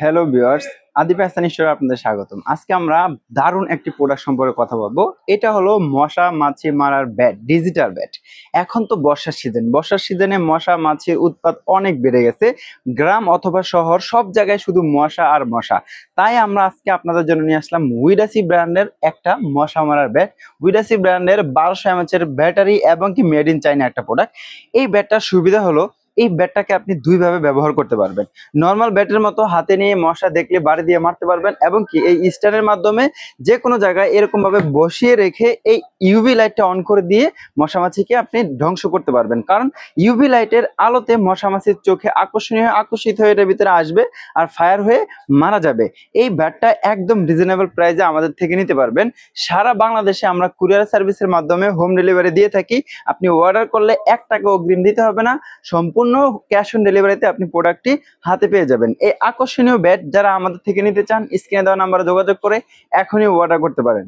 Hello viewers, আদিপ Hasan স্টোরে আপনাদের স্বাগতম। আজকে আমরা দারুণ একটি প্রোডাক্ট সম্পর্কে কথা বলবো। এটা হলো মশা মাছি মারার ব্যাট, ডিজিটাল ব্যাট। এখন তো বর্ষার সিজনে মশা মাছির উৎপাত অনেক বেড়ে গেছে। গ্রাম অথবা শহর সব জায়গায় শুধু মশা আর মশা। তাই আমরা আজকে আপনাদের জন্য নিয়ে আসলাম উইডাসি ব্র্যান্ডের একটা মশা মারার ব্যাট। উইডাসি ব্র্যান্ডের 1200 mAh এর ব্যাটারি এবং কি মেড ইন চাইনা একটা প্রোডাক্ট। এই ব্যাটটার সুবিধা হলো এই ব্যাটটাকে আপনি দুইভাবে ব্যবহার করতে পারবেন। নরমাল ব্যাটের মতো হাতে নিয়ে মশা দেখলে বাড়ি দিয়ে মারতে পারবেন, এবং কি এই স্ট্যান্ডের মাধ্যমে যে কোনো জায়গায় এরকম ভাবে বসিয়ে রেখে এই ইউভি লাইটটা অন করে দিয়ে মশা মাছিকে আপনি ধ্বংস করতে পারবেন। কারণ ইউভি লাইটের আলোতে মশা মাছির চোখে আকর্ষিত হয়ে এটার ভিতরে আসবে আর ফায়ার হয়ে মারা যাবে। এই ব্যাটটা একদম রিজনেবল প্রাইসে আমাদের থেকে নিতে পারবেন। সারা বাংলাদেশে আমরা কুরিয়ার সার্ভিসের মাধ্যমে হোম ডেলিভারি দিয়ে থাকি। আপনি অর্ডার করলে 1 টাকা অগ্রিম দিতে হবে না, সম্পূর্ণ ক্যাশ অন ডেলিভারিতে আপনি প্রোডাক্টটি হাতে পেয়ে যাবেন। এই আকর্ষণীয় ব্যাট যারা আমাদের থেকে নিতে চান, স্ক্রিনে দেওয়া নাম্বারে যোগাযোগ করে এখনই অর্ডার করতে পারেন।